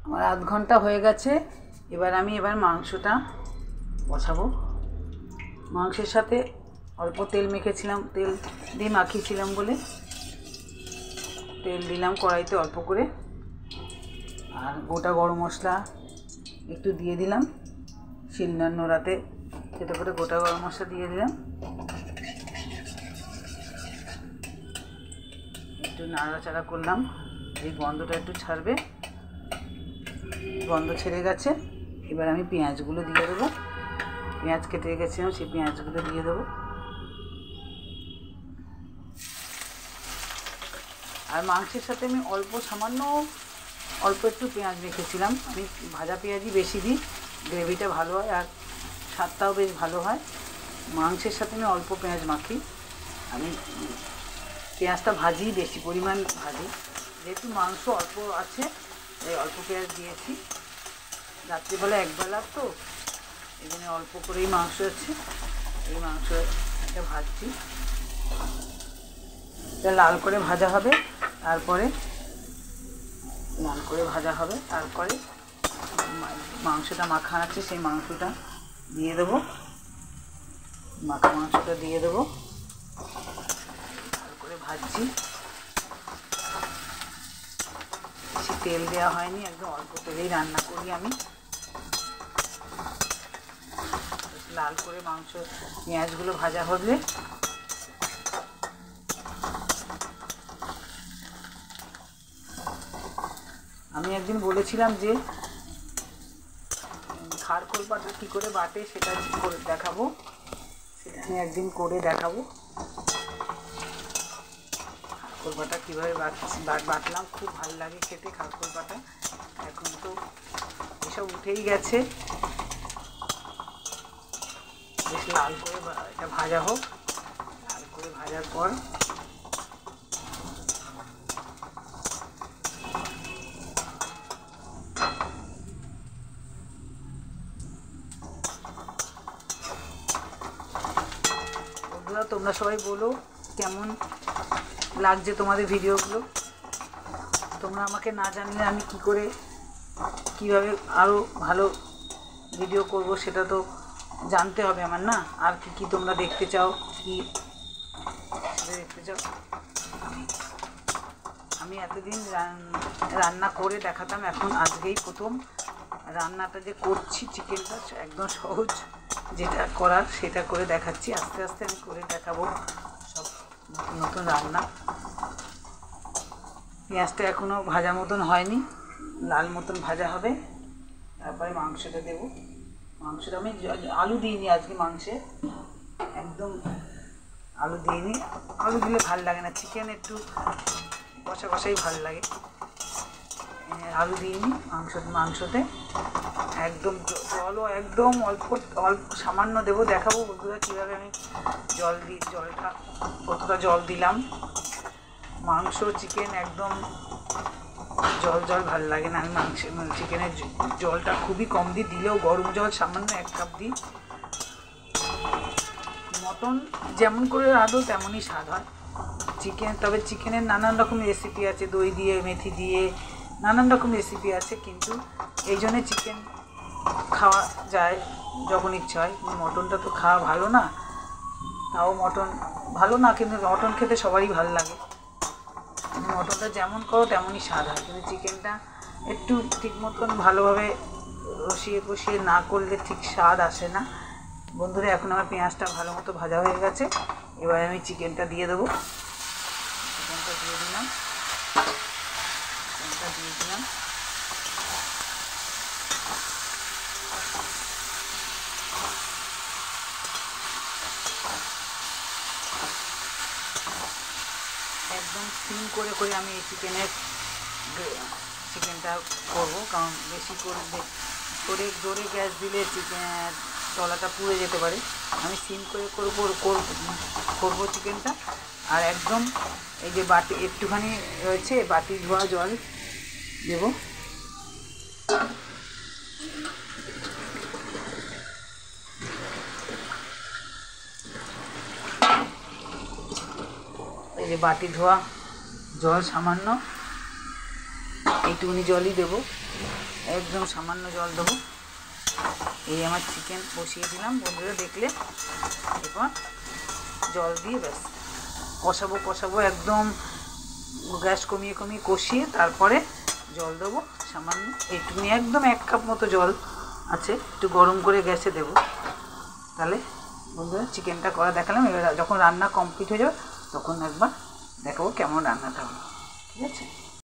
আমার আধ ঘন্টা হয়ে গেছে। আমি মাংসটা বসাবো। মাংসের সাথে অল্প তেল মেখেছিলাম, তেল দিয়ে মাখিয়েছিলাম বলে তেল দিলাম কড়াইতে অল্প করে, আর গোটা গরম মশলা একটু দিয়ে দিলাম। শিলনোড়াতে নোড়াতে সেটা করে গোটা গরম মশলা দিয়ে দিলাম। একটু নাড়াচাড়া করলাম, এই গন্ধটা একটু ছাড়বে। গন্ধ ছেড়ে গেছে। এবার আমি পেঁয়াজগুলো দিয়ে দেবো। পেঁয়াজ কেটে রেখেছিলাম, সেই পেঁয়াজগুলো দিয়ে দেবো। আর মাংসের সাথে আমি অল্প একটু পেঁয়াজ রেখেছিলাম। আমি ভাজা পেঁয়াজই বেশি দিই, গ্রেভিটা ভালো হয় আর স্বাদটাও বেশ ভালো হয়। মাংসের সাথে আমি অল্প পেঁয়াজ মাখি। আমি পেঁয়াজটা ভাজি, বেশি পরিমাণ ভাজি, যেহেতু মাংস অল্প আছে তাই অল্প পেঁয়াজ দিয়েছি। রাত্রিবেলা একবেলা তো, এই জন্য অল্প করেই মাংস আছে। এই মাংসটা ভাজছি, এটা লাল করে ভাজা হবে। তারপরে মাংসটা মাখা আছে, সেই মাংসটা দিয়ে দেবো। মাংসটা দিয়ে দেবো, লাল করে ভাজছি। বেশি তেল দেওয়া হয়নি, একদম অল্প তেলেই রান্না করি আমি। লাল করে পেঁয়াজগুলো ভাজা হবে। আমি একদিন বলেছিলাম যে খারখোল পাতা কী করে বাটে সেটা করে দেখাবো, সেটা আমি একদিন করে দেখাবো। খারখোল পাতা কীভাবে বাটলাম, খুব ভালো লাগে খেতে খারখোল পাতা। এখন তো এসব উঠেই গেছে। বেশ লাল করে এটা ভাজা হোক। লাল করে ভাজার পর তোমরা সবাই বলো কেমন লাগছে তোমাদের ভিডিওগুলো। তোমরা আমাকে না জানলে আমি কীভাবে আরও ভালো ভিডিও করব সেটা তো জানতে হবে আমার, না? আর কি তোমরা দেখতে চাও, আমি এতদিন রান্না করে দেখাতাম, এখন আজকেই প্রথম রান্নাটা যে করছি চিকেনটা একদম সহজ যেটা করার সেটা করে দেখাচ্ছি। আস্তে আস্তে আমি করে দেখাবো সব নতুন রান্না। পেঁয়াজটা এখনও ভাজা মতন হয়নি, লাল মতন ভাজা হবে। তারপরে মাংসটা দেবো। মাংসটা আমি আলু দিইনি আজকে মাংসে, একদম আলু দিইনি। আলু দিলে ভাল লাগে না, চিকেন একটু কষা কষাই ভালো লাগে। আলু দিইনি মাংসতে। একদম জলও একদম অল্প সামান্য দেবো। দেখাবো বন্ধুরা কীভাবে আমি জলটা কতটা জল দিলাম। মাংস চিকেন একদম জল ভালো লাগে না। আমি চিকেনের জলটা খুবই কম দিই, দিলেও গরম জল সামান্য 1 কাপ দিই। মটন যেমন করে রাঁধো তেমনই স্বাদ হয় তবে চিকেনের নানান রকম রেসিপি আছে, দই দিয়ে, মেথি দিয়ে, নানান রকম রেসিপি আছে। কিন্তু এই জন্যে চিকেন খাওয়া যায় যখন ইচ্ছা হয়। মটনটা তো খাওয়া ভালো না, তাও মটন ভালো না, কিন্তু মটন খেতে সবারই ভালো লাগে। মটনটা যেমন করো তেমনই স্বাদ হয়, কিন্তু চিকেনটা একটু ঠিক মতন ভালোভাবে কষিয়ে না করলে ঠিক স্বাদ আসে না। বন্ধুরা, এখন আমার পেঁয়াজটা ভালো মতো ভাজা হয়ে গেছে। এবার আমি চিকেনটা দিয়ে দেবো। চিকেনটা দিয়ে দিলাম। একদম সিম করে আমি এই চিকেনটা করবো, কারণ বেশি করে জোরে গ্যাস দিলে চিকেনের তলাটা পুড়ে যেতে পারে। আমি সিম করে করবো চিকেনটা। আর একদম এই যে বাটি একটুখানি রয়েছে, বাটি ধোয়া জল দেব। এই যে বাটি ধোয়া জল সামান্য, এই এইটুকুনি জলই দেবো, একদম সামান্য জল দেবো। এই আমার চিকেন বসিয়ে দিলাম বন্ধুরা, দেখলে। এবার জল দিয়ে ব্যাস কষাবো একদম, গ্যাস কমিয়ে কষিয়ে তারপরে জল দেবো সামান্য এইটুকুনি, একদম 1 কাপ মতো জল আছে, একটু গরম করে গ্যাসে দেবো। তাহলে বন্ধুরা চিকেনটা করা দেখালাম। এবার যখন রান্না কমপ্লিট হয়ে যাবে তখন একবার দেখাবো কেমন রান্নাটা হলো, ঠিক আছে।